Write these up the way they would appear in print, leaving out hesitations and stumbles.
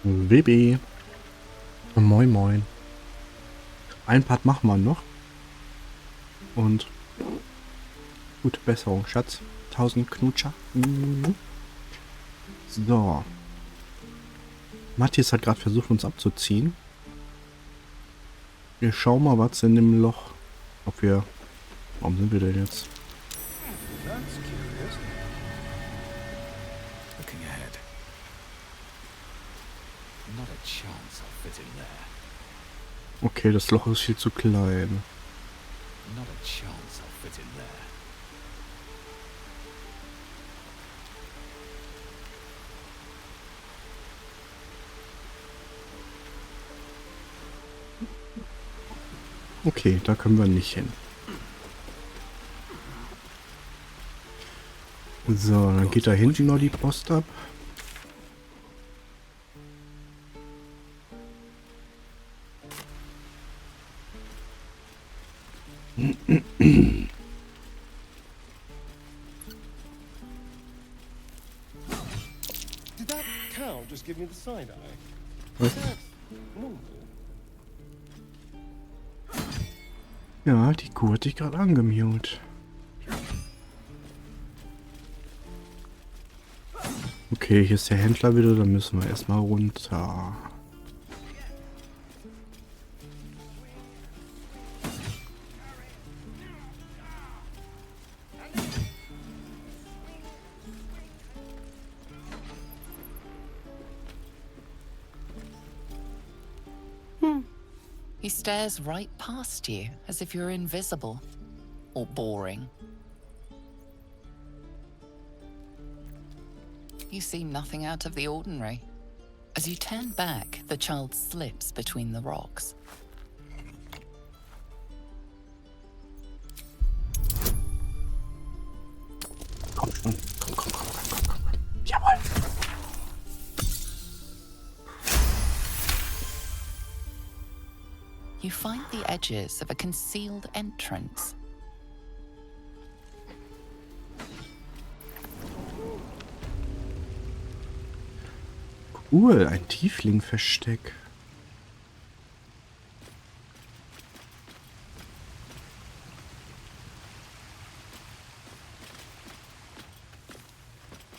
WB. Moin moin. Ein Part machen wir noch. Und gute Besserung, Schatz. 1000 Knutscher. So. Matthias hat gerade versucht, uns abzuziehen. Wir schauen mal, was in dem Loch. Ob wir... Warum sind wir denn jetzt? Okay, das Loch ist viel zu klein. Okay, da können wir nicht hin. So, dann geht da hinten noch die Post ab. Did that cow just give me the side eye? Was? That's normal. Ja, die Kuh hat dich gerade angemute. Okay, hier ist der Händler wieder, dann müssen wir erstmal runter. He stares right past you, as if you're invisible. Or boring. You seem nothing out of the ordinary. As you turn back, the child slips between the rocks. Komm schon. Komm. Jawohl. You find the edges of a concealed entrance. Cool, ein Tiefling-Versteck.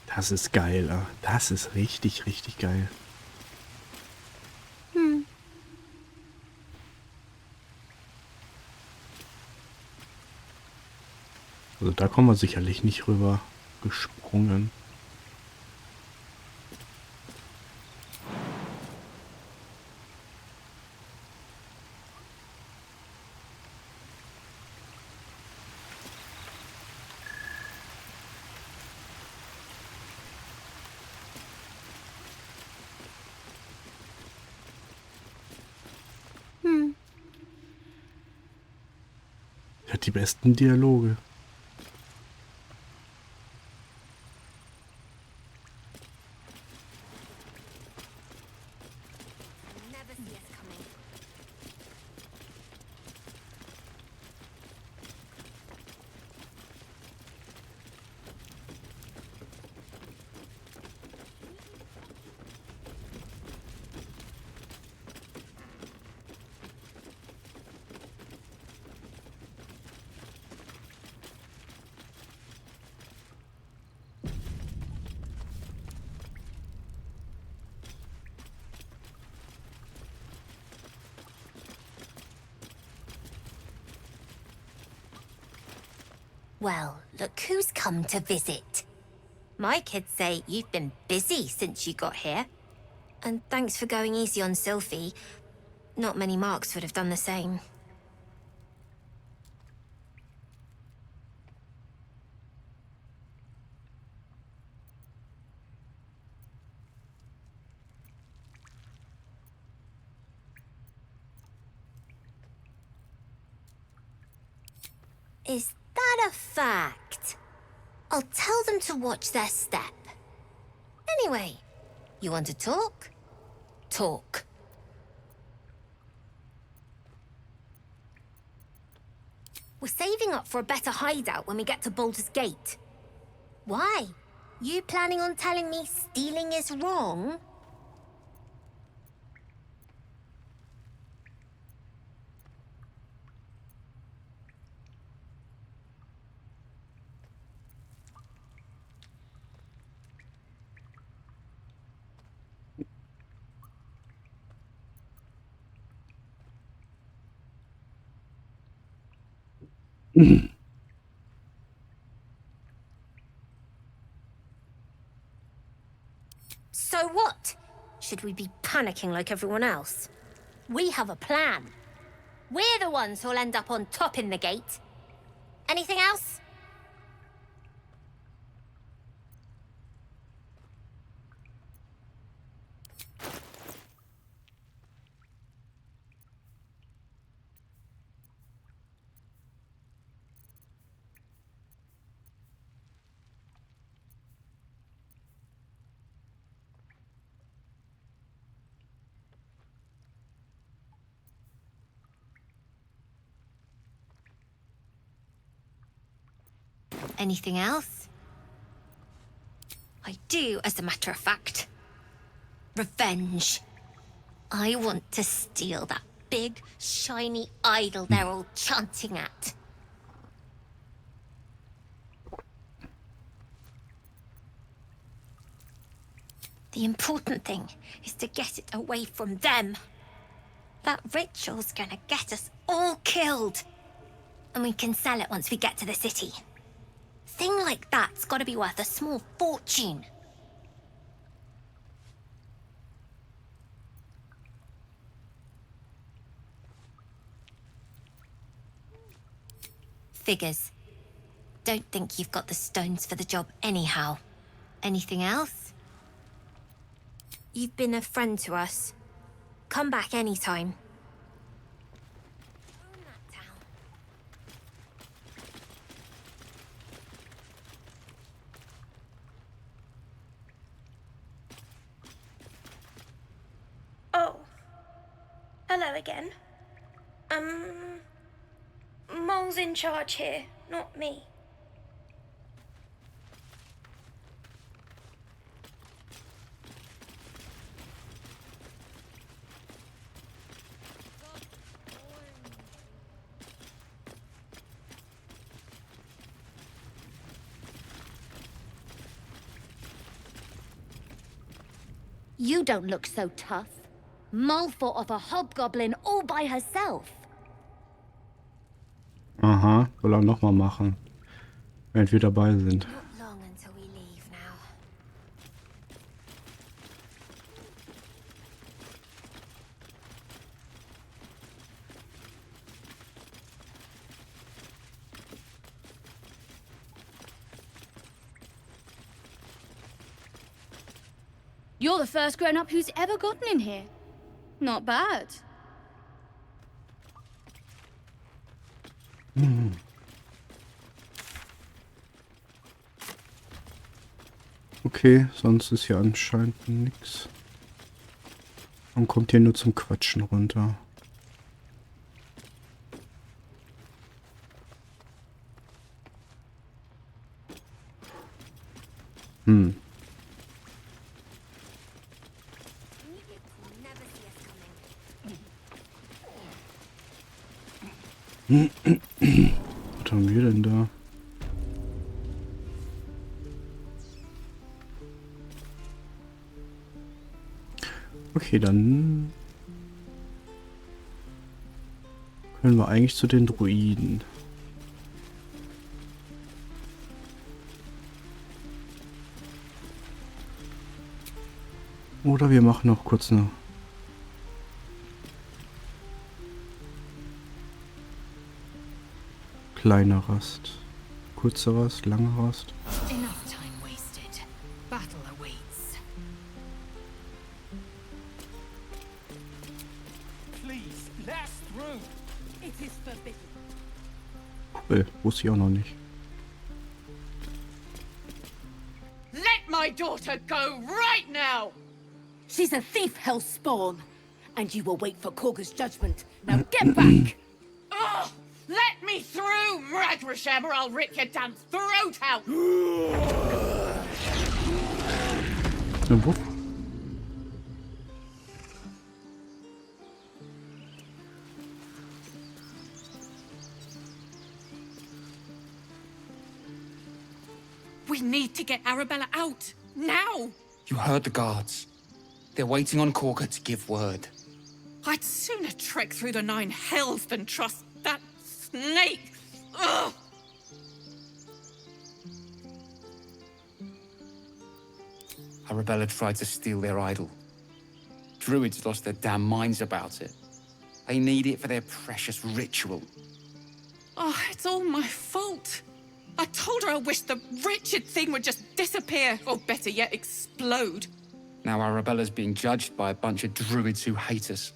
Das ist geil, das ist richtig geil. Also da kommen wir sicherlich nicht rüber gesprungen. Hat die besten Dialoge. Well, look who's come to visit. My kids say you've been busy since you got here. And thanks for going easy on Sylphie. Not many marks would have done the same. Is that a fact? I'll tell them to watch their step. Anyway, you want to talk? Talk. We're saving up for a better hideout when we get to Baldurs Gate. Why? You planning on telling me stealing is wrong? So what? Should we be panicking like everyone else? We have a plan. We're the ones who'll end up on top in the gate. Anything else? Anything else? I do, as a matter of fact. Revenge. I want to steal that big, shiny idol they're all chanting at. The important thing is to get it away from them. That ritual's gonna get us all killed. And we can sell it once we get to the city. Thing like that's gotta be worth a small fortune. Figures. Don't think you've got the stones for the job anyhow. Anything else? You've been a friend to us. Come back anytime. Oh. Hello again. Mole's in charge here, not me. You don't look so tough. Mole fought off a hobgoblin all by herself. Aha, soll er nochmal machen, während wir dabei sind. Not long until we leave now. You're the first grown-up who's ever gotten in here. Not bad. Okay, sonst ist hier anscheinend nichts. Man kommt hier nur zum Quatschen runter. Never see us coming. Was haben wir denn da? Okay, dann können wir eigentlich zu den Druiden. Oder wir machen noch kurz eine kleine Rast. Kurze Rast, lange Rast. Enough time wasted. Battle awaits. Please, let us through. It is forbidden. Cool, wusste ich auch noch nicht. Let my daughter go right now! She's a thief, hellspawn. And you will wait for Korga's judgment. Now get back! Oh, let me through, Mragrashem, or I'll rip your damn throat out! Na, wupp. We need to get Arabella out, now! You heard the guards. They're waiting on Korga to give word. I'd sooner trek through the 9 hells than trust that snake! Ugh! Arabella tried to steal their idol. Druids lost their damn minds about it. They need it for their precious ritual. Oh, it's all my fault. I told her I wished the wretched thing would just disappear, or better yet, explode. Now Arabella's being judged by a bunch of druids who hate us.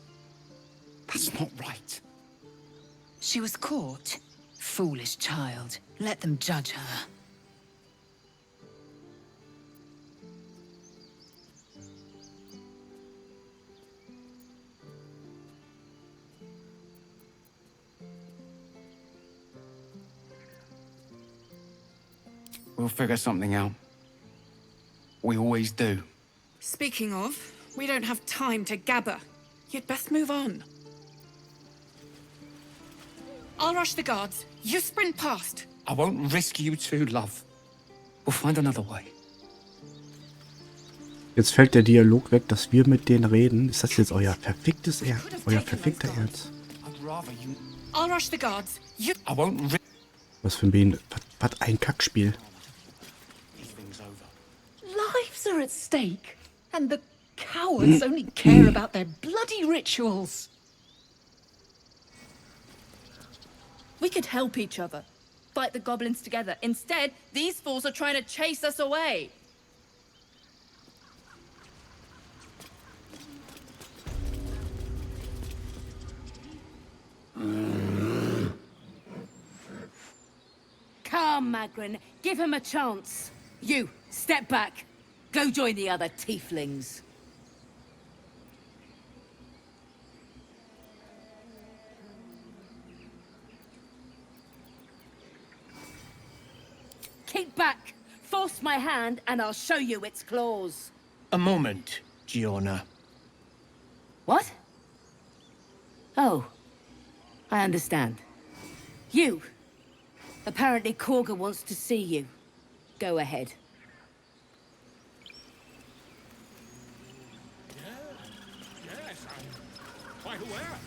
That's not right. She was caught. Foolish child. Let them judge her. We'll figure something out. We always do. Speaking of, we don't have time to gabber. You'd best move on. I'll rush the guards. You sprint past. I won't risk you two, love. We'll find another way. Jetzt fällt der Dialog weg, dass wir mit denen reden. Ist das jetzt euer verfickter Ernst? I'd rather you... I'll rush the guards. You... I won't risk... Was für ein was ein Kackspiel. These things over. Lives are at stake, and the cowards only care about their bloody rituals. We could help each other, fight the goblins together. Instead, these fools are trying to chase us away. Come, Magrin. Give him a chance. You, step back. Go join the other tieflings. Keep back. Force my hand and I'll show you its claws. A moment, Giona. What? Oh. I understand. You. Apparently Korga wants to see you. Go ahead. Yes, I'm quite aware.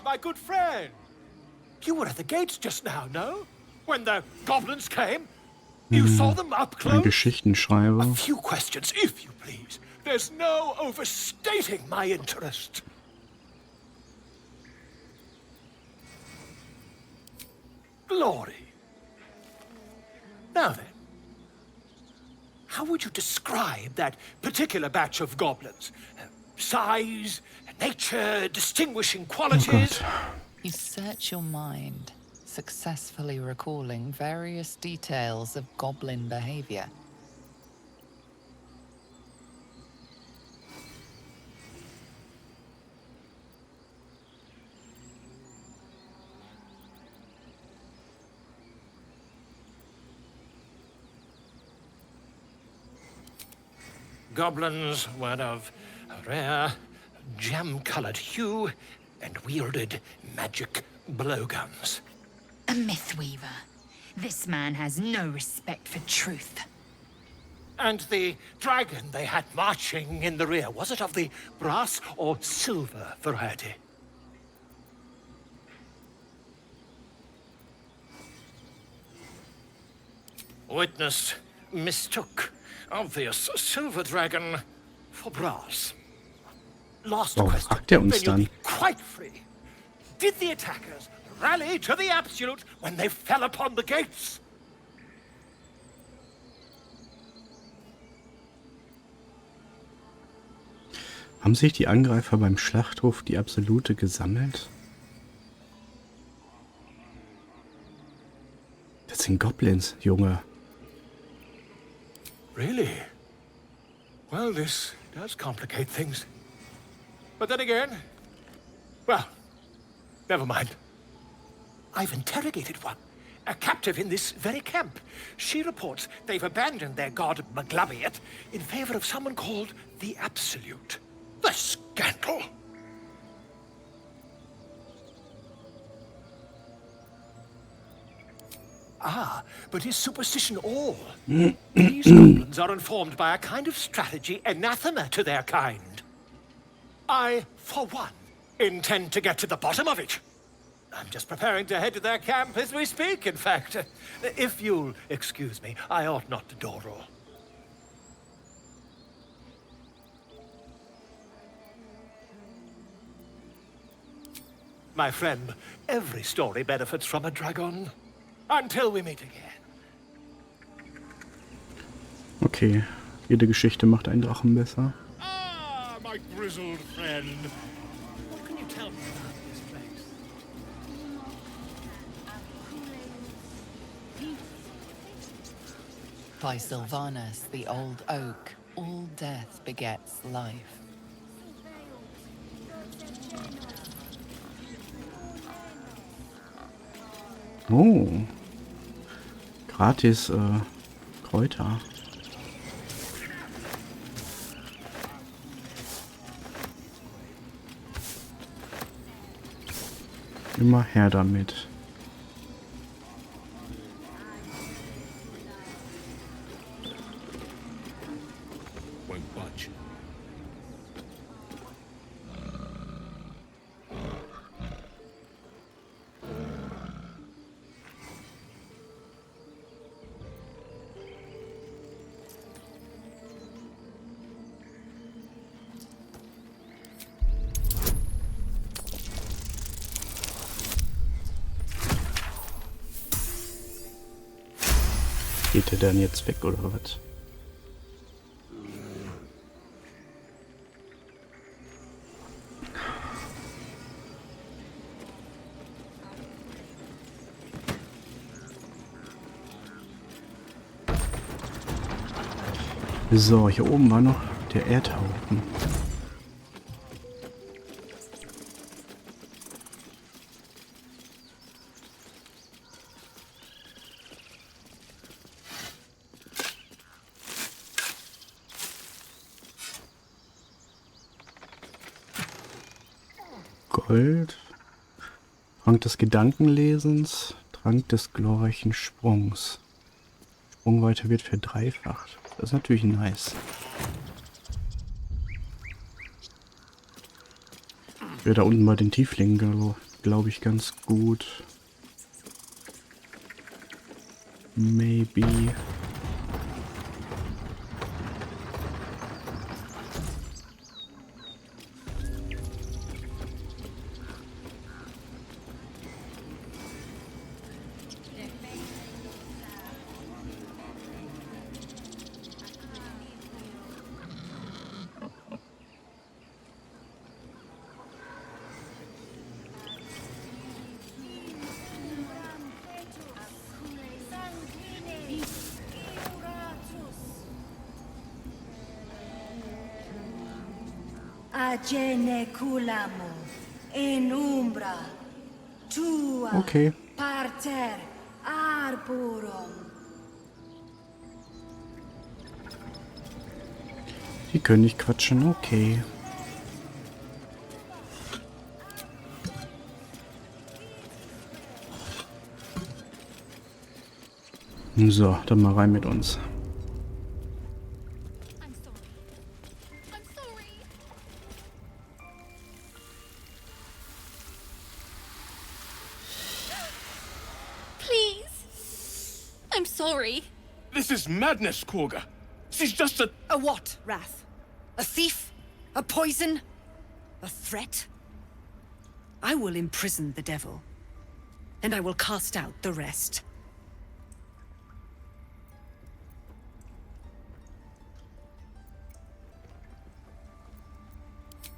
My good friend. You were at the gates just now, no? When the goblins came? You saw them up Ein close? Geschichtenschreiber. A few questions, if you please. There's no overstating my interest. Glory. Now then, how would you describe that particular batch of goblins? Size, nature, distinguishing qualities? You search your mind, successfully recalling various details of goblin behavior. Goblins were of a rare, jam-colored hue and wielded magic blowguns. A mythweaver. This man has no respect for truth. And the dragon they had marching in the rear, was it of the brass or silver variety? Witness mistook obvious silver dragon for brass. Last Warum question, fragt er uns then you'll dann? be quite free. Did the attackers rally to the absolute when they fell upon the gates? Haben sich die Angreifer beim Schlachthof die Absolute gesammelt? Das sind Goblins, Junge. Really? Well, this does complicate things. But then again, well, never mind. I've interrogated one, a captive in this very camp. She reports they've abandoned their god Maglabiet in favor of someone called the Absolute. The scandal. Ah, but is superstition all? These goblins are informed by a kind of strategy anathema to their kind. I, for one, intend to get to the bottom of it. I'm just preparing to head to their camp as we speak, in fact. If you'll excuse me, I ought not to dawdle. My friend, every story benefits from a dragon. Until we meet again. Okay, jede Geschichte macht einen Drachen besser. Ah, my grizzled friend. What can you tell me about this place? By Sylvanus, the old oak, all death begets life. Oh. Gratis Kräuter. Immer her damit. Won't budge. Geht der dann jetzt weg oder was? So, hier oben war noch der Erdhaufen. Gold. Trank des Gedankenlesens. Trank des glorreichen Sprungs. Sprungweite wird verdreifacht. Das ist natürlich nice. Wäre da unten bei den Tieflingen, glaube ich, ganz gut. Maybe. Agene culamo in umbra tua Okay. parter arborum. Die können nicht quatschen, okay. So, dann mal rein mit uns. I'm sorry. This is madness, Korga. She's just a... A what, Wrath? A thief? A poison? A threat? I will imprison the devil, and I will cast out the rest.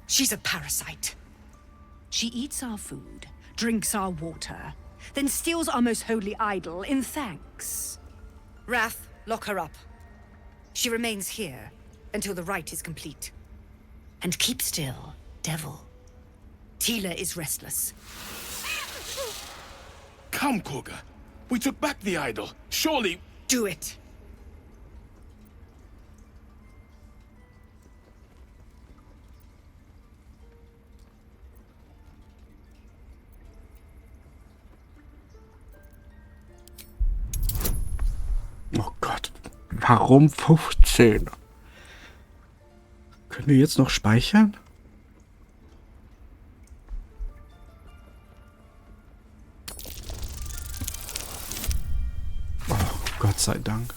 She's a parasite. She eats our food, drinks our water, then steals our most holy idol in thanks. Wrath, lock her up. She remains here until the rite is complete. And keep still, devil. Tila is restless. Come, Korga. We took back the idol. Surely... Do it. Oh Gott, warum 15? Können wir jetzt noch speichern? Oh, Gott sei Dank.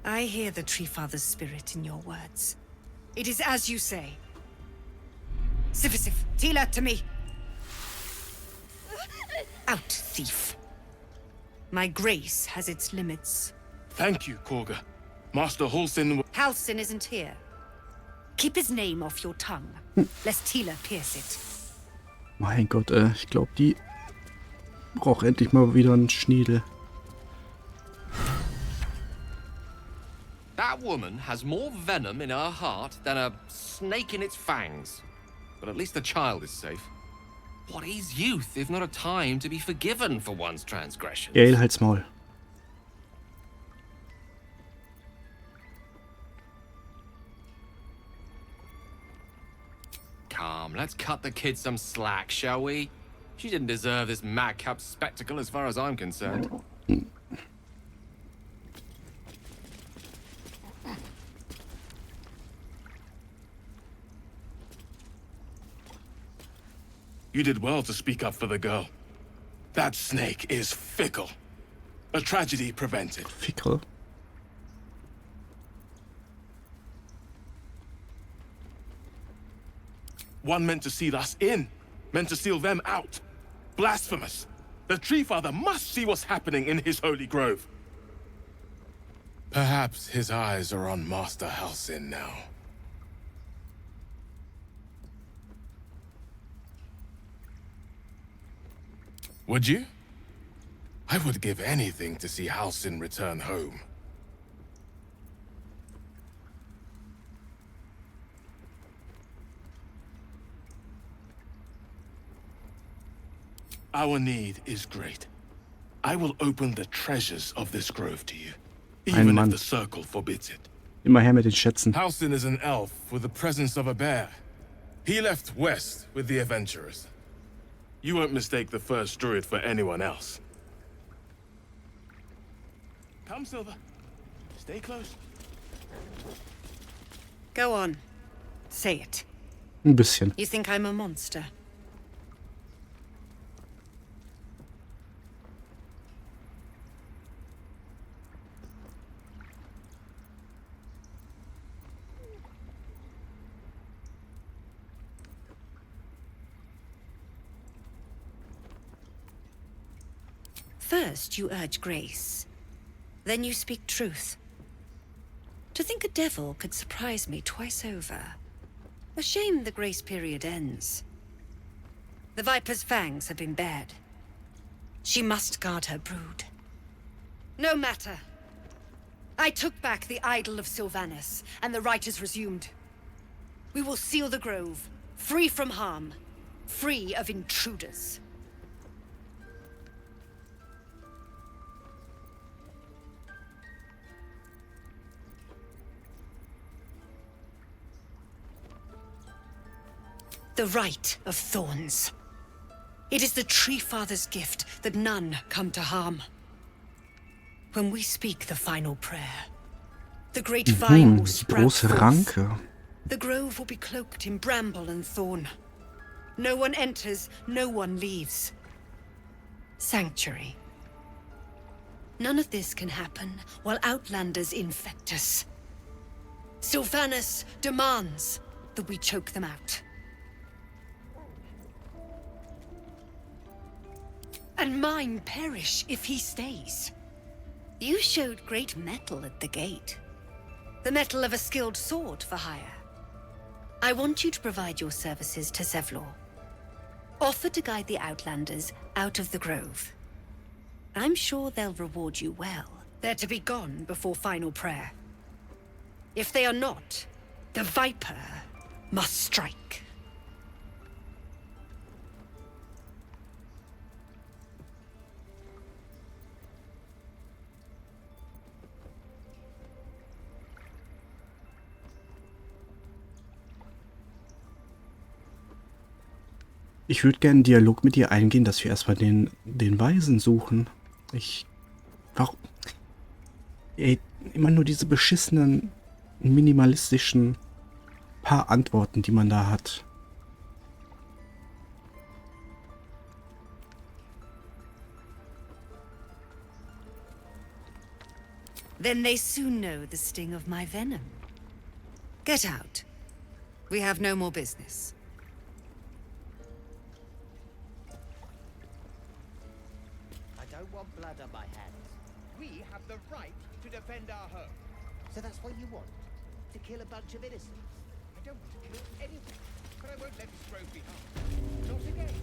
I hear the Tree Father's spirit in your words. It is as you say. Sifisif, Tila, to me. Out, thief. My grace has its limits. Thank you, Korga. Master Halsin... Halsin isn't here. Keep his name off your tongue, lest Tila pierce it. Mein Gott, ich glaube, die braucht endlich mal wieder einen Schniedel. That woman has more venom in her heart than a snake in its fangs. But at least the child is safe. What is youth if not a time to be forgiven for one's transgressions? Gale, halt's Maul. Come, let's cut the kid some slack, shall we? She didn't deserve this madcap spectacle as far as I'm concerned. You did well to speak up for the girl. That snake is fickle. A tragedy prevented. Fickle? One meant to seal us in, meant to seal them out. Blasphemous. The Tree Father must see what's happening in his holy grove. Perhaps his eyes are on Master Halsin now. Would you? I would give anything to see Halsin return home. Our need is great. I will open the treasures of this grove to you, even if the circle forbids it. Immer her mit den Schätzen. Halsin is an elf with the presence of a bear. He left west with the adventurers. You won't mistake the first druid for anyone else. Come, Silver. Stay close. Go on. Say it. Ein bisschen. You think I'm a monster? First, you urge grace. Then you speak truth. To think a devil could surprise me twice over. A shame the grace period ends. The Viper's fangs have been bared. She must guard her brood. No matter. I took back the idol of Sylvanas, and the rite is resumed. We will seal the grove, free from harm, free of intruders. The Rite of Thorns. It is the Tree Father's gift that none come to harm. When we speak the final prayer, the great vine will sprout große forth. Ranke. The grove will be cloaked in bramble and thorn. No one enters, no one leaves. Sanctuary. None of this can happen while Outlanders infect us. Sylvanas demands that we choke them out. And mine perish if he stays. You showed great mettle at the gate. The mettle of a skilled sword for hire. I want you to provide your services to Zevlor. Offer to guide the Outlanders out of the grove. I'm sure they'll reward you well. They're to be gone before final prayer. If they are not, the Viper must strike. Ich würde gerne einen Dialog mit ihr eingehen, dass wir erstmal den Weisen suchen. Warum? Ey, immer nur diese beschissenen, minimalistischen paar Antworten, die man da hat. Then they soon know the sting of my venom. Get out. We have no more business. I don't want blood on my hands. We have the right to defend our home. So that's what you want? To kill a bunch of innocents? I don't want to kill anyone, but I won't let this road be harmed. Not again.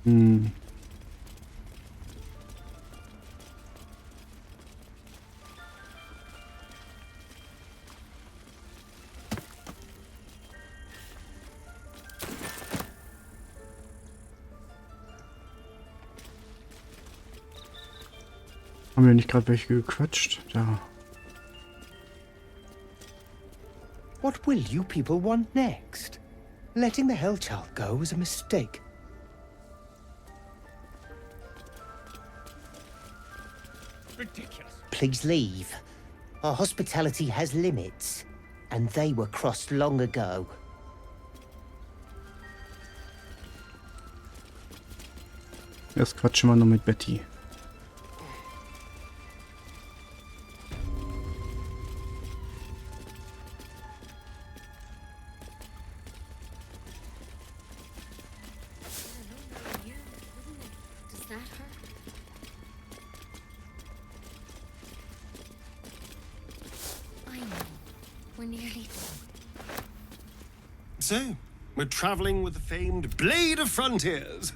Hm. Haben wir nicht gerade welche gequatscht? Da. What will you people want next? Letting the Hellchild go was a mistake. Ridiculous. Please leave. Our hospitality has limits, and they were crossed long ago. Erst quatschen wir noch mit Betty. So, we're traveling with the famed Blade of Frontiers.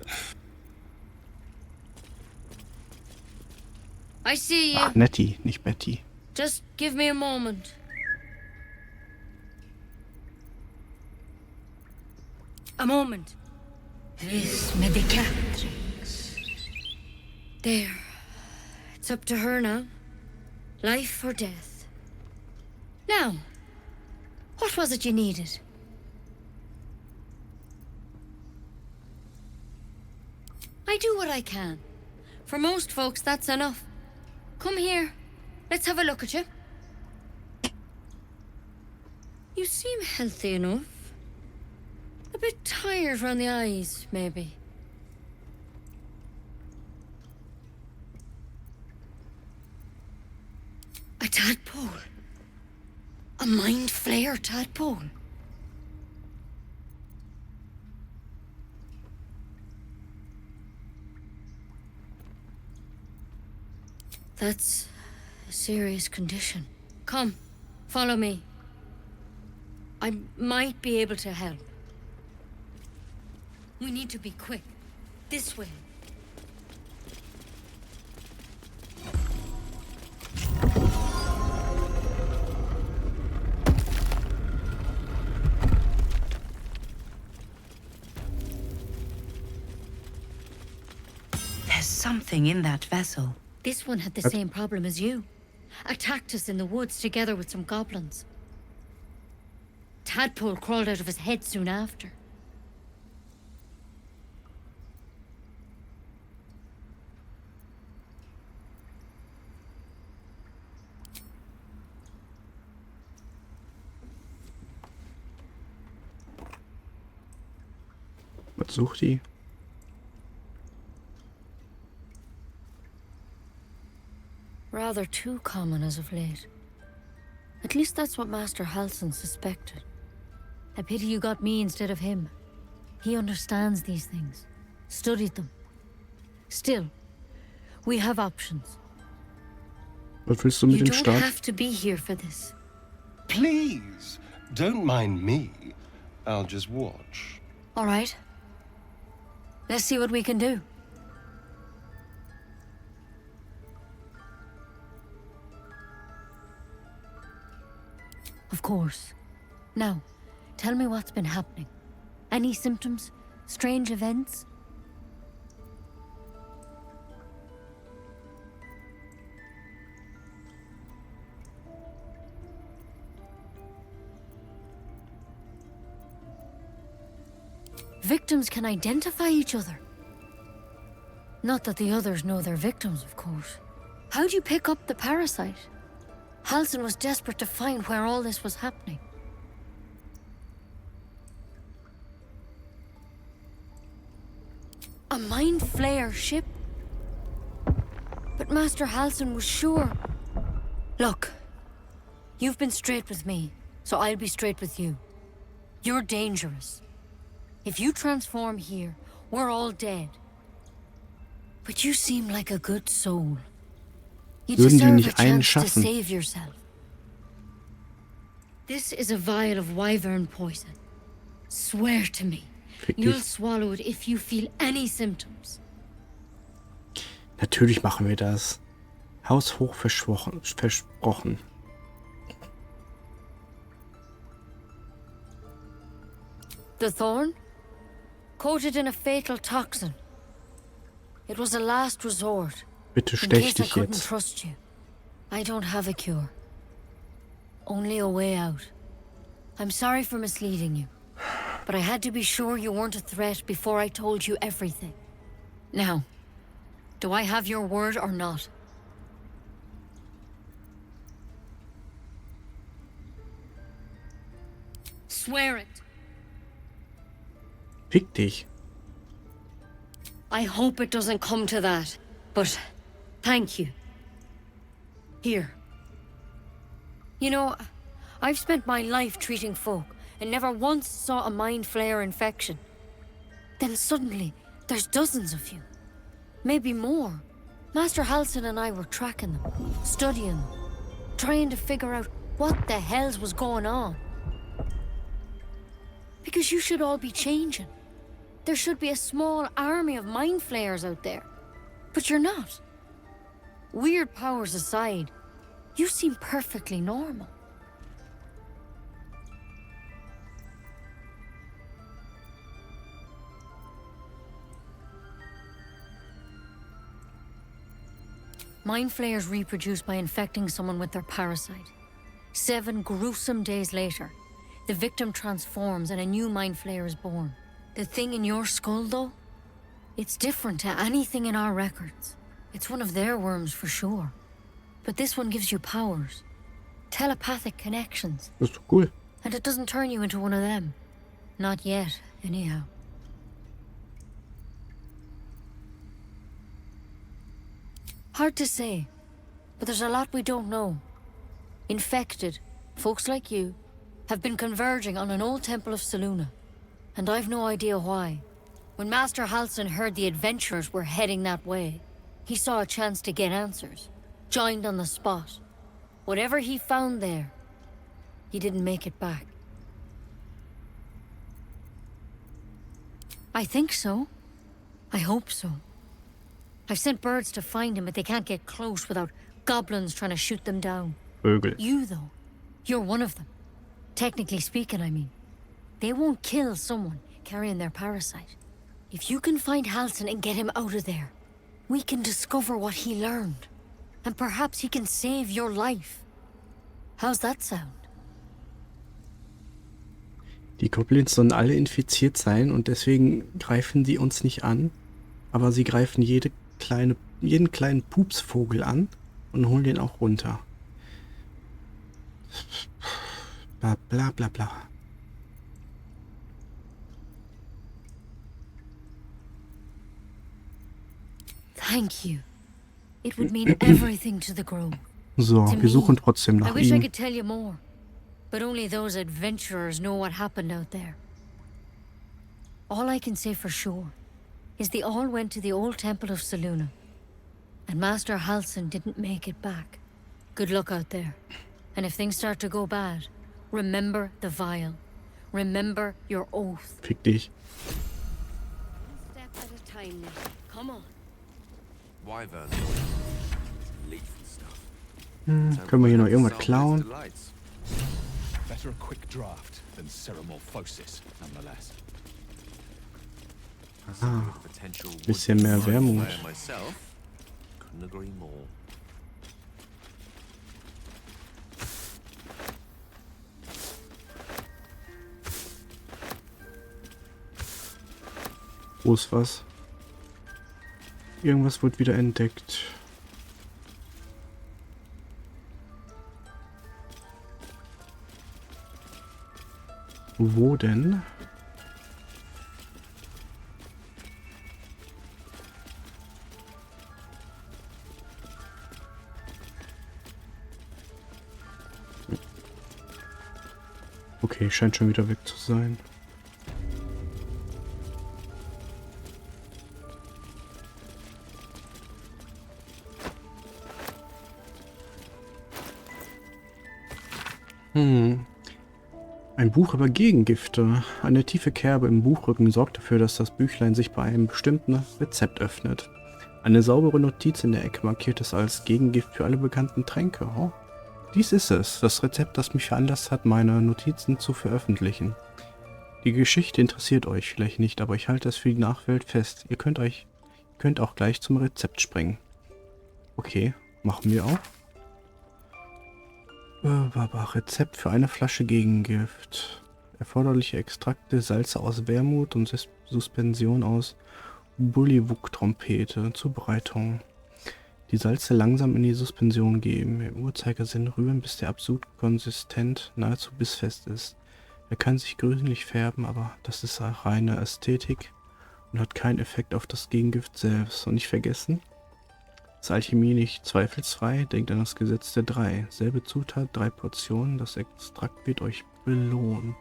I see you. Ach, Nettie, nicht Betty. Just give me a moment. A moment. This medicatrix. There. It's up to her now. Life or death. Now, what was it you needed? I do what I can. For most folks, that's enough. Come here. Let's have a look at you. You seem healthy enough. A bit tired around the eyes, maybe. A tadpole. A mind flayer tadpole. That's a serious condition. Come, follow me. I might be able to help. We need to be quick. This way. There's something in that vessel. This one had the same problem as you. Attacked us in the woods together with some goblins. Tadpole crawled out of his head soon after. Was sucht die? Rather too common as of late. At least that's what Master Halsin suspected. A pity you got me instead of him. He understands these things. Studied them. Still, we have options. Was willst du mit You dem don't Start? have to be here for this. Please, don't mind me. I'll just watch. All right. Let's see what we can do. Of course. Now, tell me what's been happening. Any symptoms? Strange events? victims can identify each other. Not that the others know they're victims, of course. How'd you pick up the parasite? Halsin was desperate to find where all this was happening. A Mind Flayer ship? But Master Halsin was sure. Look, you've been straight with me, so I'll be straight with you. You're dangerous. If you transform here, we're all dead. But you seem like a good soul. You deserve a chance to save yourself. This is a vial of wyvern poison. Swear to me, you'll swallow it if you feel any symptoms. Natürlich machen wir das. Haushoch versprochen. The thorn? Coated in a fatal toxin. It was a last resort. Bitte in stech case I dich couldn't jetzt. trust you. I don't have a cure. Only a way out. I'm sorry for misleading you, but I had to be sure you weren't a threat before I told you everything. Now, do I have your word or not? Swear it. Fick dich. I hope it doesn't come to that, but thank you. Here. You know, I've spent my life treating folk and never once saw a Mind Flayer infection. Then suddenly, there's dozens of you. Maybe more. Master Halsin and I were tracking them, studying them, trying to figure out what the hells was going on. Because you should all be changing. There should be a small army of Mind Flayers out there. But you're not. Weird powers aside, you seem perfectly normal. Mind Flayers reproduce by infecting someone with their parasite. 7 gruesome days later, the victim transforms and a new Mind Flayer is born. The thing in your skull, though? It's different to anything in our records. It's one of their worms for sure. But this one gives you powers. Telepathic connections. Das ist doch cool. And it doesn't turn you into one of them. Not yet, anyhow. Hard to say, but there's a lot we don't know. Infected, folks like you, have been converging on an old temple of Selûne. And I've no idea why. When Master Halsin heard the adventurers were heading that way, he saw a chance to get answers. Joined on the spot. Whatever he found there, he didn't make it back. I think so. I hope so. I've sent birds to find him, but they can't get close without goblins trying to shoot them down. Vögel. You, though, you're one of them. Technically speaking, I mean. They won't kill someone carrying their parasite. If you can find Halsin and get him out of there, we can discover what he learned. And perhaps he can save your life. How's that sound? Die Goblins sollen alle infiziert sein und deswegen greifen die uns nicht an. Aber sie greifen jeden kleinen Pupsvogel an und holen den auch runter. Bla bla bla bla. Thank you. It would mean everything to the grove. So, To wir me. suchen trotzdem I nach wish I ihm. could tell you more, but only those adventurers know what happened out there. All I can say for sure is they all went to the old temple of Selûne, and Master Halsin didn't make it back. Good luck out there. And if things start to go bad, remember the vial. Remember your oath. Fick dich. Step at a time now. Come on. Wyvern. Lethal stuff. Können wir hier noch irgendwas klauen? Better a quick draft than ceremorphosis, nonetheless. Ah, bisschen mehr Wermut. Couldn't agree more. Wo ist was? Irgendwas wird wieder entdeckt. Wo denn? Okay, scheint schon wieder weg zu sein. Ein Buch über Gegengifte. Eine tiefe Kerbe im Buchrücken sorgt dafür, dass das Büchlein sich bei einem bestimmten Rezept öffnet. Eine saubere Notiz in der Ecke markiert es als Gegengift für alle bekannten Tränke. Oh. Dies ist es, das Rezept, das mich veranlasst hat, meine Notizen zu veröffentlichen. Die Geschichte interessiert euch vielleicht nicht, aber ich halte es für die Nachwelt fest. Ihr könnt auch gleich zum Rezept springen. Okay, machen wir auch. Rezept für eine Flasche Gegengift. Erforderliche Extrakte, Salze aus Wermut und Suspension aus Bullywug-Trompete. Zubereitung. Die Salze langsam in die Suspension geben. Im Uhrzeigersinn rühren, bis der absolut konsistent, nahezu bissfest ist. Er kann sich grünlich färben, aber das ist reine Ästhetik und hat keinen Effekt auf das Gegengift selbst. Und nicht vergessen, ist Alchemie nicht zweifelsfrei? Denkt an das Gesetz der 3. Selbe Zutat, 3 Portionen. Das Extrakt wird euch belohnen.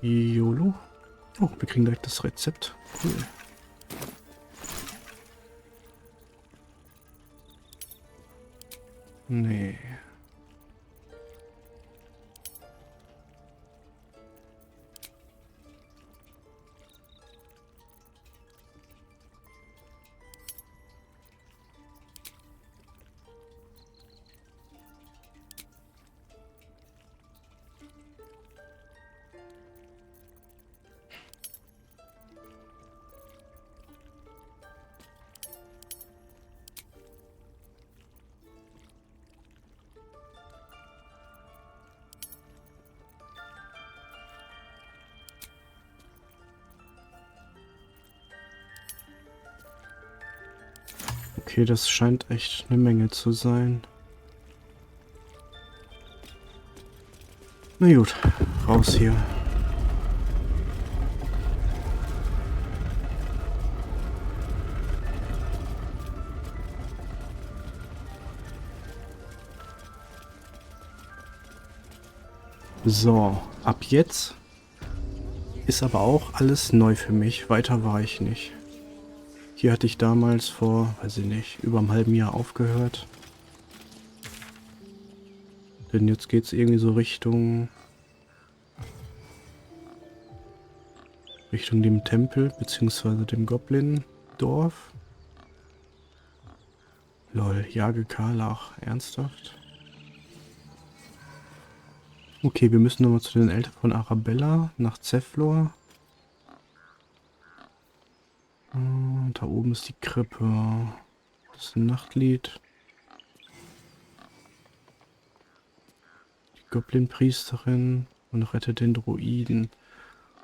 YOLO. Oh, wir kriegen gleich das Rezept. Cool. Nee. Okay, das scheint echt eine Menge zu sein. Na gut, raus hier. So, ab jetzt ist aber auch alles neu für mich. Weiter war ich nicht. Hier hatte ich damals vor, weiß ich nicht, über einem halben Jahr aufgehört. Denn jetzt geht es irgendwie so Richtung dem Tempel, beziehungsweise dem Goblin-Dorf. Lol, Jage Karlach, ernsthaft? Okay, wir müssen nochmal zu den Eltern von Arabella, nach Zeflor. Da oben ist die Krippe. Das ist ein Nachtlied. Die Goblin-Priesterin und rettet den Druiden.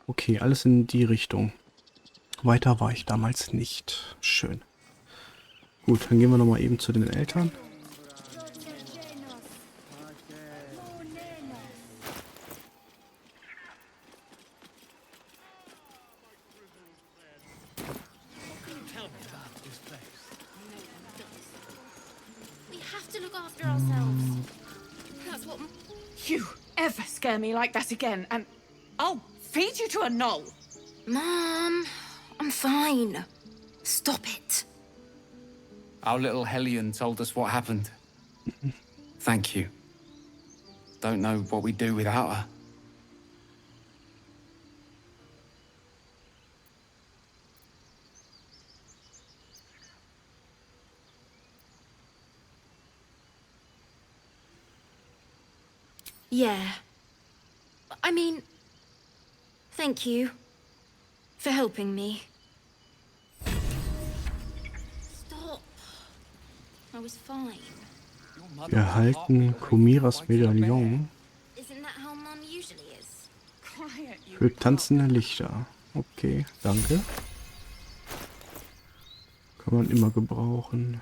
Okay, alles in die Richtung. Weiter war ich damals nicht. Schön. Gut, dann gehen wir nochmal eben zu den Eltern. You ever scare me like that again, and I'll feed you to a knoll. Mom, I'm fine. Stop it. Our little hellion told us what happened. Thank you. Don't know what we'd do without her. Yeah. I mean, thank you for helping me. Stop. I was fine. Wir erhalten Kumiras Medaillon Isn't that how Mom usually is? für tanzende Lichter. Okay, danke. Kann man immer gebrauchen.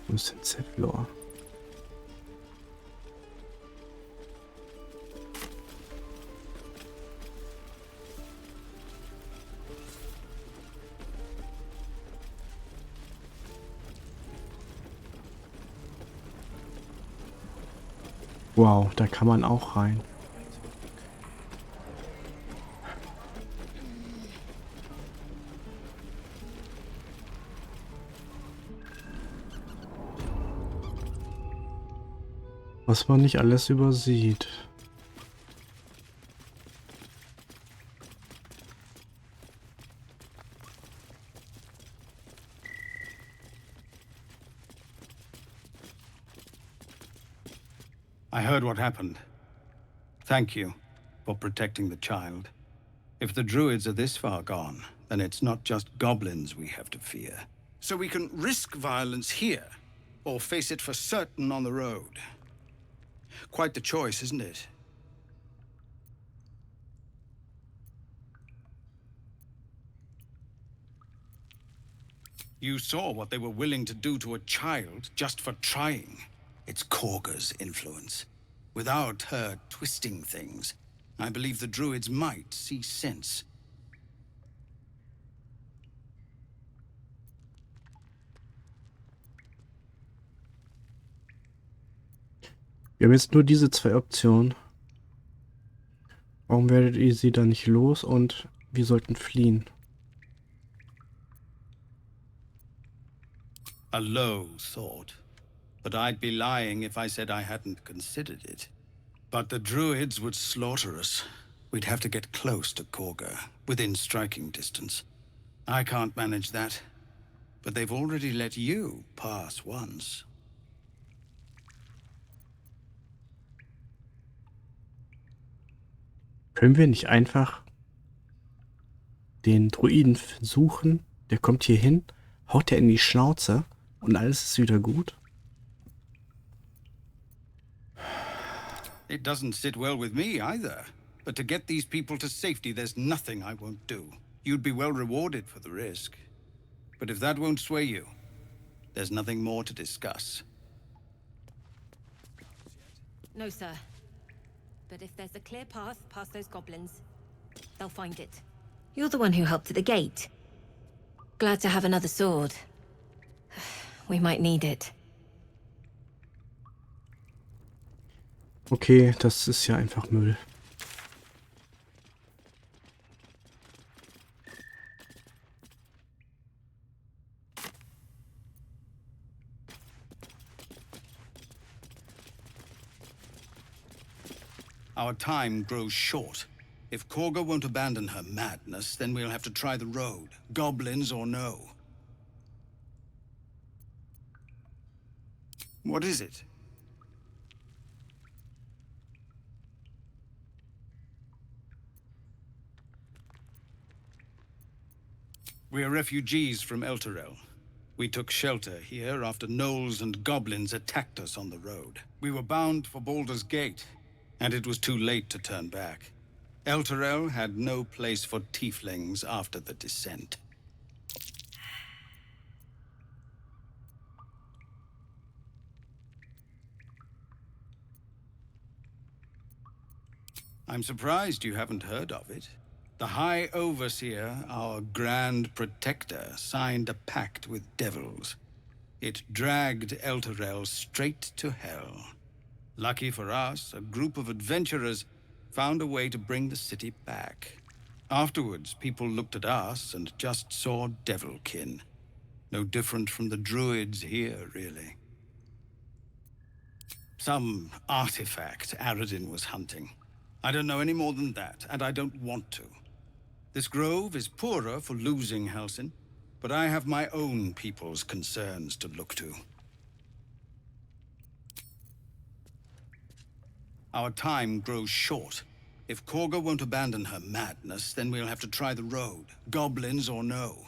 Wo ist denn Zephlor? Wow, da kann man auch rein. Was man nicht alles übersieht. I heard what happened. Thank you for protecting the child. If the druids are this far gone, then it's not just goblins we have to fear. So we can risk violence here, or face it for certain on the road. Quite the choice, isn't it? You saw what they were willing to do to a child just for trying. It's Korga's influence. Without her twisting things, I believe the druids might see sense. Wir haben jetzt nur diese zwei Optionen. Warum werdet ihr sie dann nicht los und wir sollten fliehen? A low thought. But I'd be lying if I said I hadn't considered it. But the druids would slaughter us. We'd have to get close to Korga, within striking distance. I can't manage that. But they've already let you pass once. Können wir nicht einfach den Druiden suchen? Der kommt hier hin, haut er in die Schnauze und alles ist wieder gut? It doesn't sit well with me either. But to get these people to safety, there's nothing I won't do. You'd be well rewarded for the risk. But if that won't sway you, there's nothing more to discuss. No, sir. But if there's a clear path past those goblins, they'll find it. You're the one who helped at the gate. Glad to have another sword. We might need it. Okay, das ist ja einfach Müll. Our time grows short. If Korga won't abandon her madness, then we'll have to try the road, goblins or no. What is it? We're refugees from Elturel. We took shelter here after gnolls and goblins attacked us on the road. We were bound for Baldurs Gate, and it was too late to turn back. Elturel had no place for tieflings after the descent. I'm surprised you haven't heard of it. The High Overseer, our Grand Protector, signed a pact with devils. It dragged Elturel straight to hell. Lucky for us, a group of adventurers found a way to bring the city back. Afterwards, people looked at us and just saw devilkin. No different from the druids here, really. Some artifact Aradin was hunting. I don't know any more than that, and I don't want to. This grove is poorer for losing Halsin, but I have my own people's concerns to look to. Our time grows short. If Korga won't abandon her madness, then we'll have to try the road, goblins or no.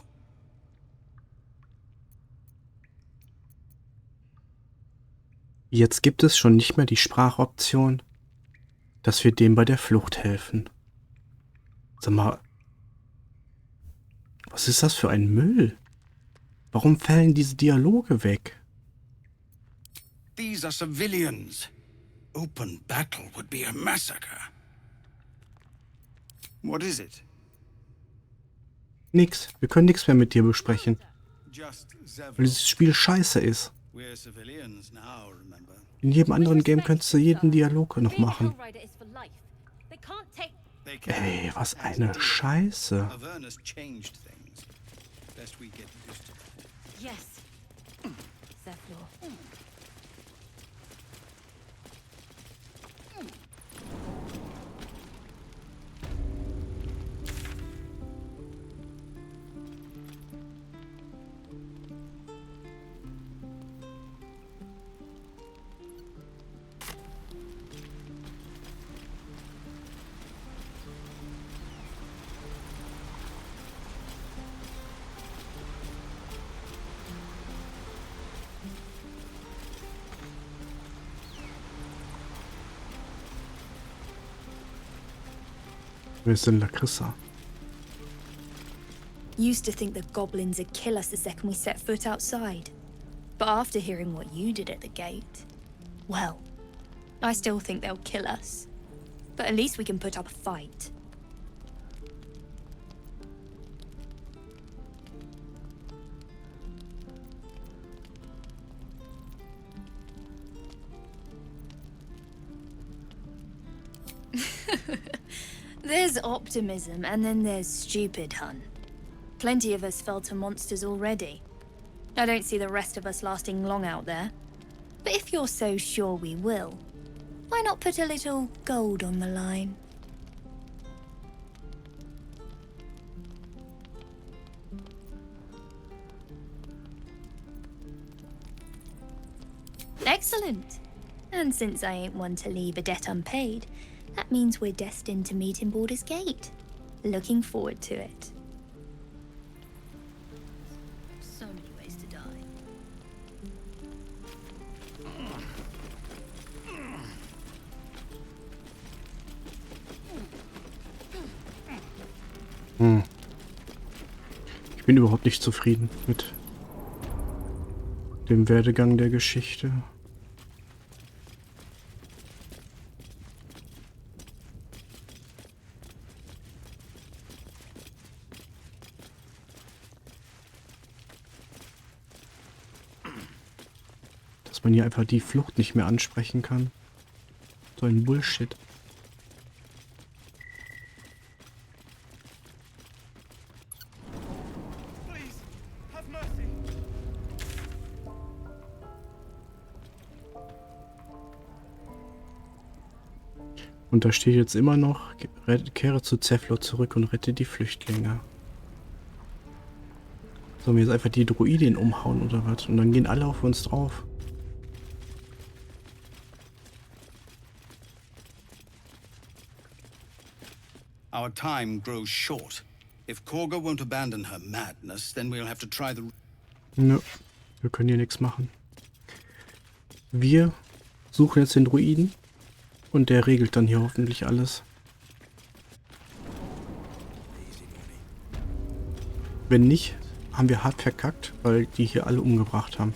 Jetzt gibt es schon nicht mehr die Sprachoption, dass wir dem bei der Flucht helfen. Sag mal, was ist das für ein Müll? Warum fällen diese Dialoge weg? These are civilians. Open battle would be a massacre. What is it? Nix. Wir können nichts mehr mit dir besprechen. Weil dieses Spiel scheiße ist. We're civilians now, remember? In jedem anderen Game könntest du jeden Dialog noch machen. Ey, was eine Scheiße. Avernus changed things. Best we get used to it. Yes. Zephyr. Wir sind Lakrissa. Used to think the goblins would kill us the second we set foot outside. But after hearing what you did at the gate, well, I still think they'll kill us. But at least we can put up a fight. There's optimism, and then there's stupid, hun. Plenty of us fell to monsters already. I don't see the rest of us lasting long out there. But if you're so sure we will, why not put a little gold on the line? Excellent. And since I ain't one to leave a debt unpaid, that means we're destined to meet in Baldurs Gate. Looking forward to it. So many ways to die. Ich bin überhaupt nicht zufrieden mit dem Werdegang der Geschichte. Dass man hier einfach die Flucht nicht mehr ansprechen kann. So ein Bullshit. Und da steht jetzt immer noch, kehre zu Zephyr zurück und rette die Flüchtlinge. Sollen wir jetzt einfach die Druidin umhauen oder was? Und dann gehen alle auf uns drauf. Our time grows short. If Korga won't abandon her madness, then we'll have to try the... Nö, wir können hier nichts machen. Wir suchen jetzt den Druiden und der regelt dann hier hoffentlich alles. Wenn nicht, haben wir hart verkackt, weil die hier alle umgebracht haben.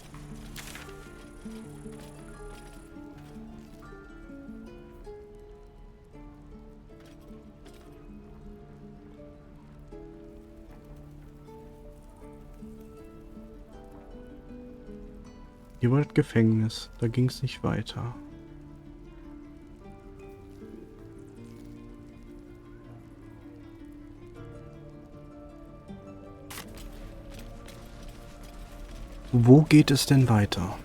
Hier war das Gefängnis, da ging es nicht weiter. Wo geht es denn weiter?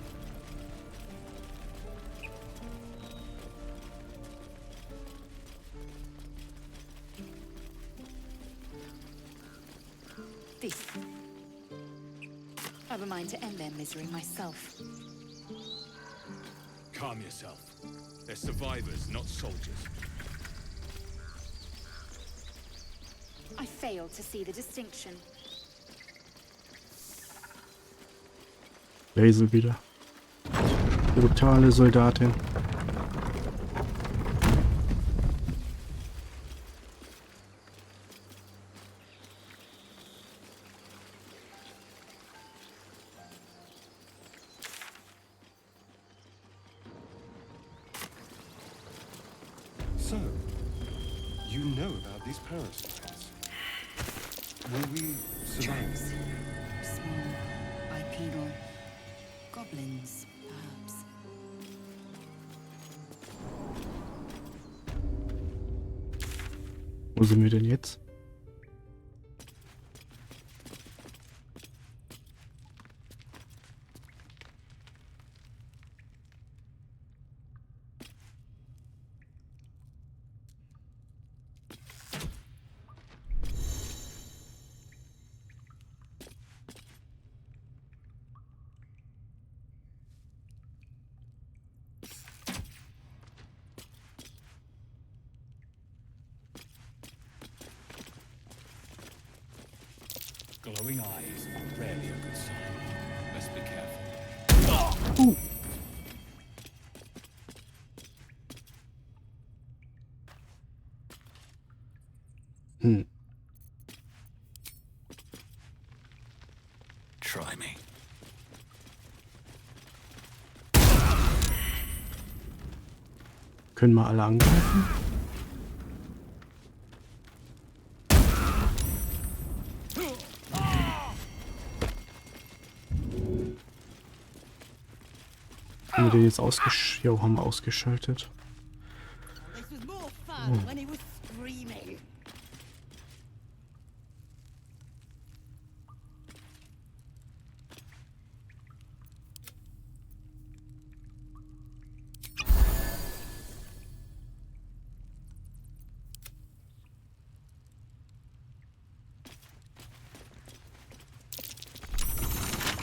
This. I have a mind to end their misery myself. Calm yourself. They're survivors, not soldiers. I fail to see the distinction. Laser wieder. Brutale Soldatin. So, you know about these parasites. Will we survive? Small, bipedal, goblins, perhaps. Wo sind wir denn jetzt? Glowing eyes are rarely a good sign. Let's be careful. Ooh. Try me. Können wir alle angreifen? Haben wir den jetzt Jo, haben wir ausgeschaltet. Oh.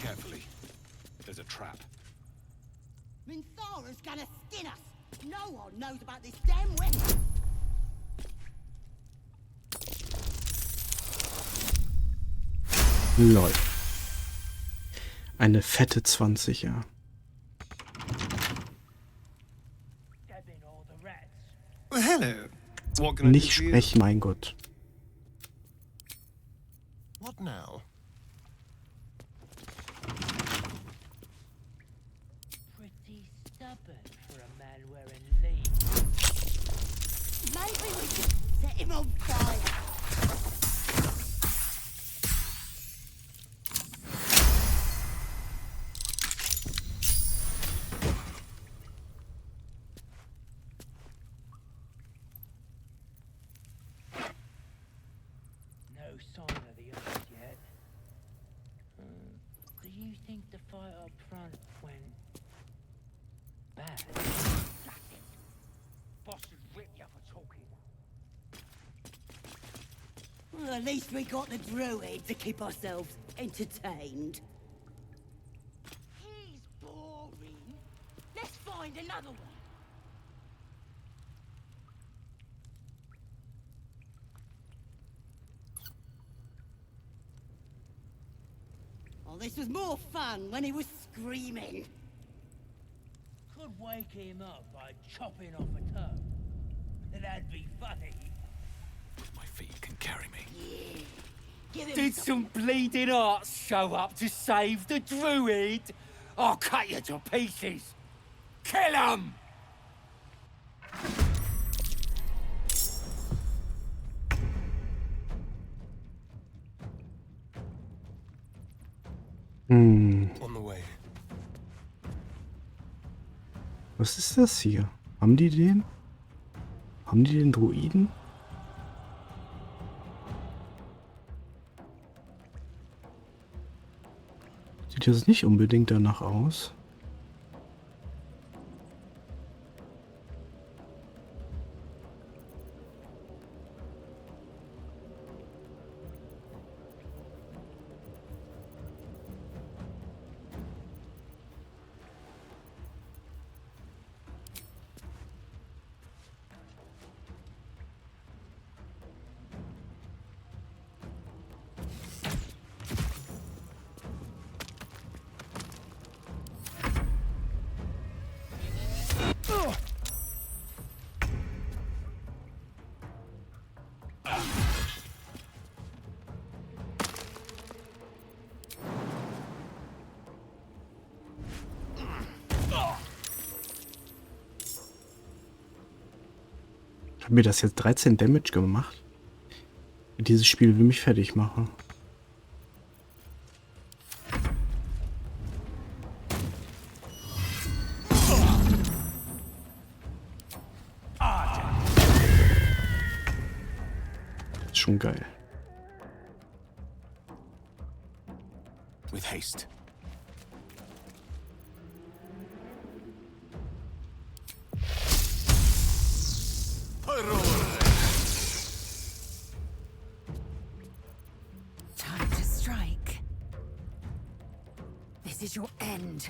Carefully. There's a trap. Minthara's gonna skin us! No one knows about this damn weapon! Lol. Eine fette 20er. Hello. What can I do Nicht for you? sprechen, mein Gott. What now? Pretty stubborn for a man wearing leaves. Maybe we should set him on fire. No sign of the others yet. Do you think the fight up front went bad? Boss would rip you for talking. Well, at least we got the druid to keep ourselves entertained. He's boring. Let's find another one. Oh, this was more fun when he was screaming. Could wake him up by chopping off a toe. That'd be funny. My feet can carry me. Yeah. Give him Did some bleeding arts show up to save the druid? I'll cut you to pieces. Kill him! On the way. Was ist das hier? Haben die den? Haben die den Druiden? Sieht jetzt nicht unbedingt danach aus. Hat mir das jetzt 13 Damage gemacht? Dieses Spiel will mich fertig machen. Ist schon geil. With haste. Time to strike. This is your end.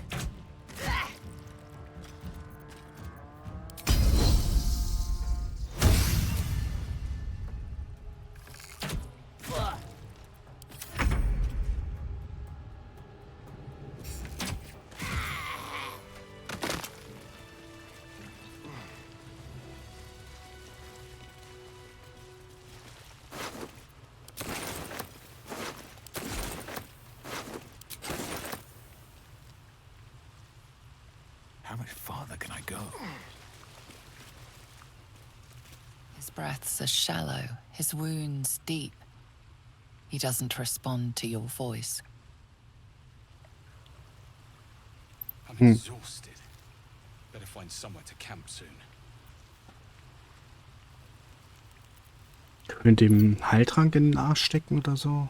How much farther can I go? His breaths are shallow, his wounds deep. He doesn't respond to your voice. I'm exhausted. Better find somewhere to camp soon. Können wir dem Heiltrank in den Arsch stecken oder so?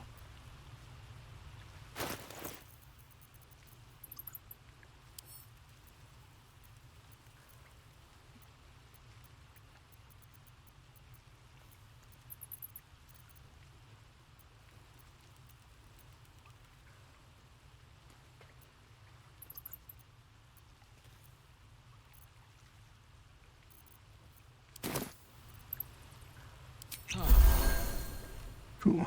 Puh.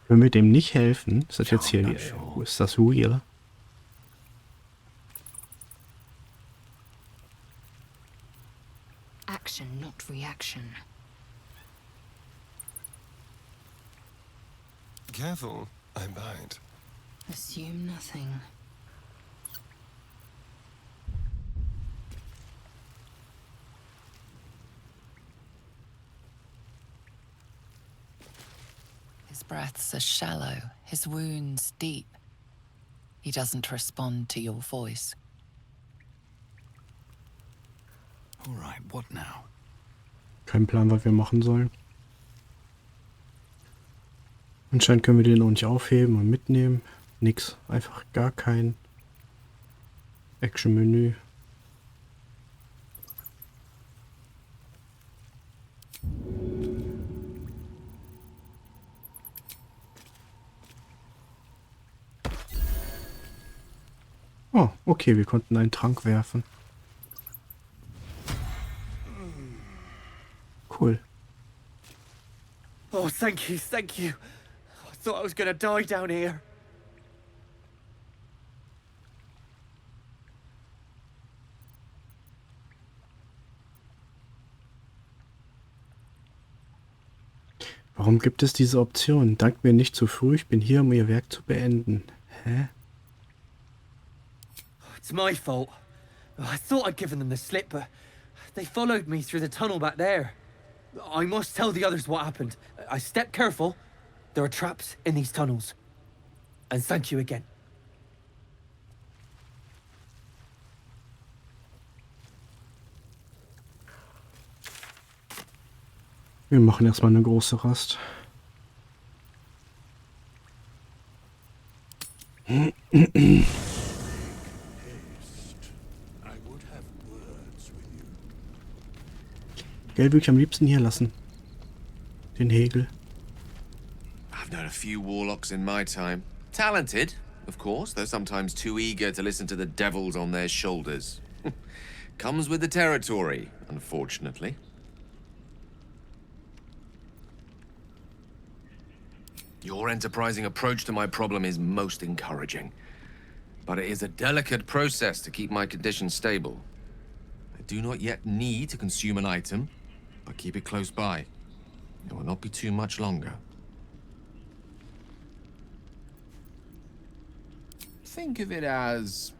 Können wir dem nicht helfen? Ist das jetzt hier... Wo ist das Wheel? Action, not reaction. Careful, I bite. Assume nothing. His breaths are shallow, his wounds deep. He doesn't respond to your voice. All right, what now? Kein Plan, was wir machen sollen. Anscheinend können wir den auch nicht aufheben und mitnehmen. Nix. Einfach gar kein Action-Menü. Oh, okay, wir konnten einen Trank werfen. Cool. Oh, thank you, thank you. I thought I was gonna die down here. Warum gibt es diese Option? Dankt mir nicht zu früh, ich bin hier, um ihr Werk zu beenden. Hä? It's my fault. I thought I'd given them the slip, but they followed me through the tunnel back there. I must tell the others what happened. I stepped careful. There are traps in these tunnels. And thank you again. Wir machen erstmal eine große Rast. Geld würde ich am liebsten hier lassen. Den Hegel. I've known a few warlocks in my time. Talented, of course, though sometimes too eager to listen to the devils on their shoulders. Comes with the territory, unfortunately. Your enterprising approach to my problem is most encouraging. But it is a delicate process to keep my condition stable. I do not yet need to consume an item, but keep it close by. It will not be too much longer. Think of it as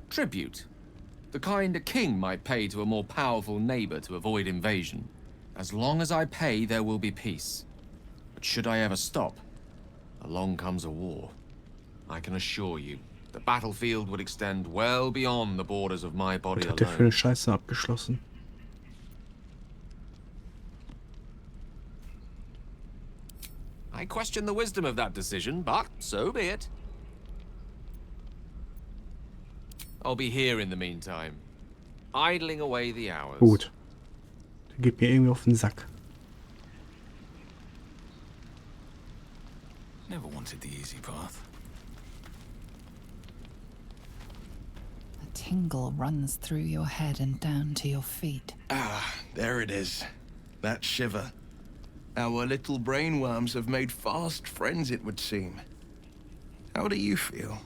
tribute. The kind a king might pay to a more powerful neighbor to avoid invasion. As long as I pay, there will be peace. But should I ever stop, along comes a war. I can assure you, the battlefield would extend well beyond the borders of my body Was hat der für eine Scheiße abgeschlossen? I question the wisdom of that decision, but so be it. I'll be here in the meantime, idling away the hours. Gut. Der geht mir irgendwie auf den Sack. Never wanted the easy path. A tingle runs through your head and down to your feet. Ah, there it is. That shiver. Our little brainworms have made fast friends, it would seem. How do you feel?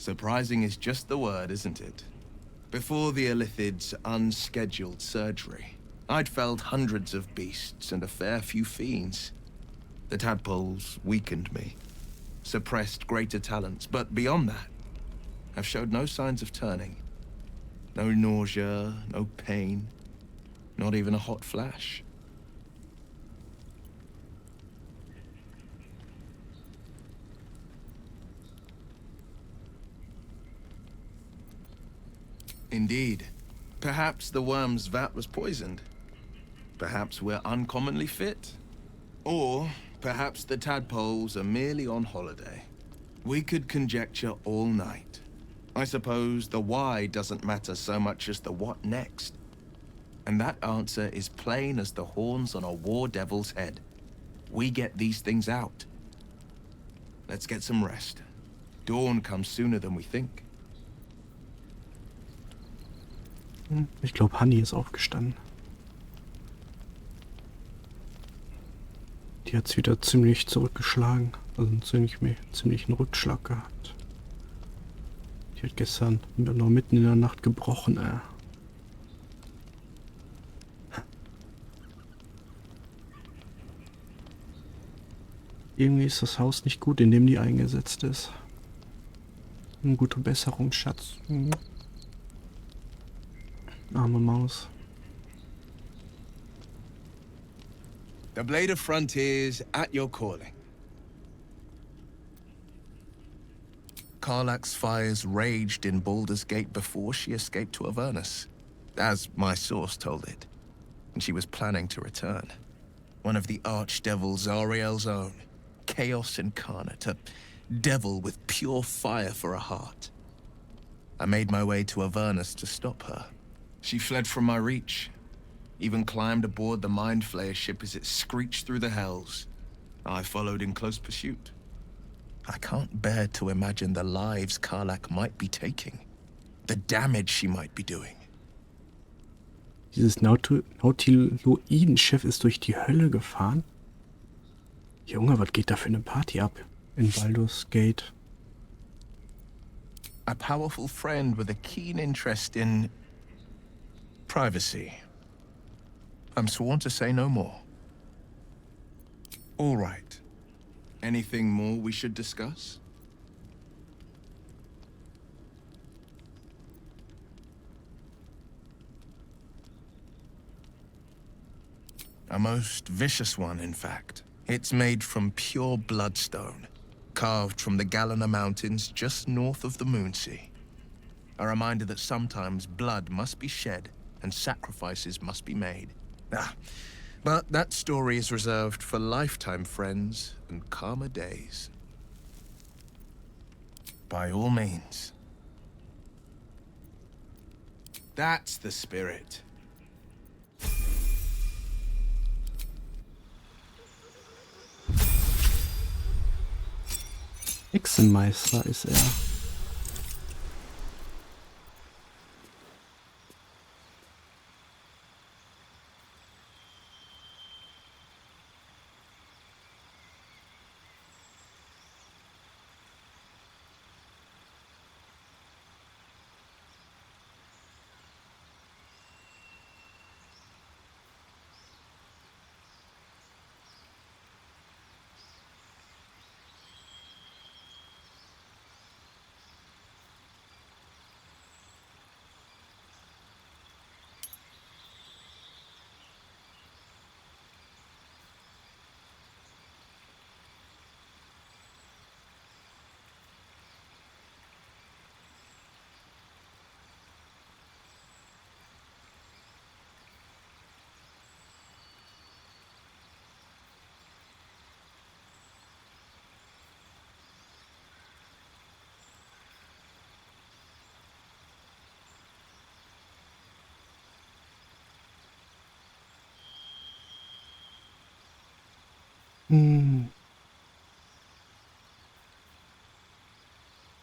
Surprising is just the word, isn't it? Before the Illithid's unscheduled surgery, I'd felled hundreds of beasts and a fair few fiends. The tadpoles weakened me, suppressed greater talents, but beyond that, I've showed no signs of turning. No nausea, no pain, not even a hot flash. Indeed. Perhaps the worm's vat was poisoned. Perhaps we're uncommonly fit. Or perhaps the tadpoles are merely on holiday. We could conjecture all night. I suppose the why doesn't matter so much as the what next. And that answer is plain as the horns on a war devil's head. We get these things out. Let's get some rest. Dawn comes sooner than we think. Ich glaube, Honey ist aufgestanden. Die hat es wieder ziemlich zurückgeschlagen. Also einen ziemlichen Rückschlag gehabt. Die hat gestern noch mitten in der Nacht gebrochen, Irgendwie ist das Haus nicht gut, in dem die eingesetzt ist. Eine gute Besserung, Schatz. Arme Maus. The Blade of Frontiers at your calling. Karlach's fires raged in Baldurs Gate before she escaped to Avernus, as my source told it. And she was planning to return. One of the archdevils Zariel's own. Chaos incarnate, a devil with pure fire for a heart. I made my way to Avernus to stop her. She fled from my reach, even climbed aboard the Mind Flayer ship as it screeched through the hells. I followed in close pursuit. I can't bear to imagine the lives Karlach might be taking, the damage she might be doing. Dieses Nautiloidenschiff ist durch die Hölle gefahren? Junge, was geht da für eine Party ab in Baldurs Gate? A powerful friend with a keen interest in privacy. I'm sworn to say no more. All right. Anything more we should discuss? A most vicious one, in fact. It's made from pure bloodstone, carved from the Galena Mountains just north of the Moonsea. A reminder that sometimes blood must be shed and sacrifices must be made. But that story is reserved for lifetime friends and calmer days. By all means. That's the spirit. Hexenmeister ist er.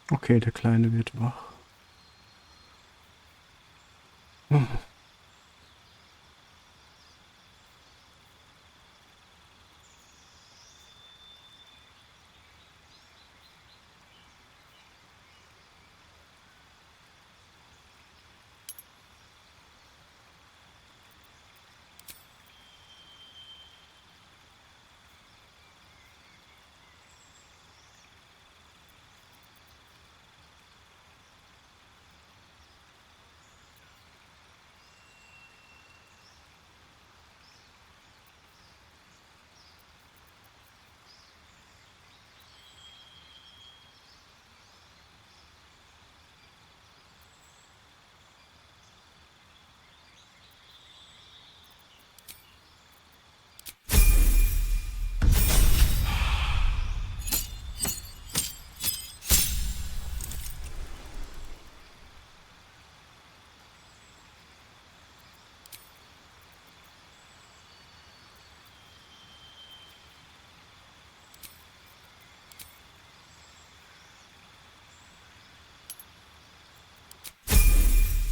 Okay, der Kleine wird wach.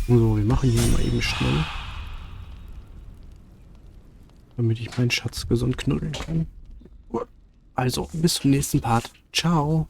So, wir machen hier mal eben schnell. Damit ich meinen Schatz gesund knuddeln kann. Also, bis zum nächsten Part. Ciao.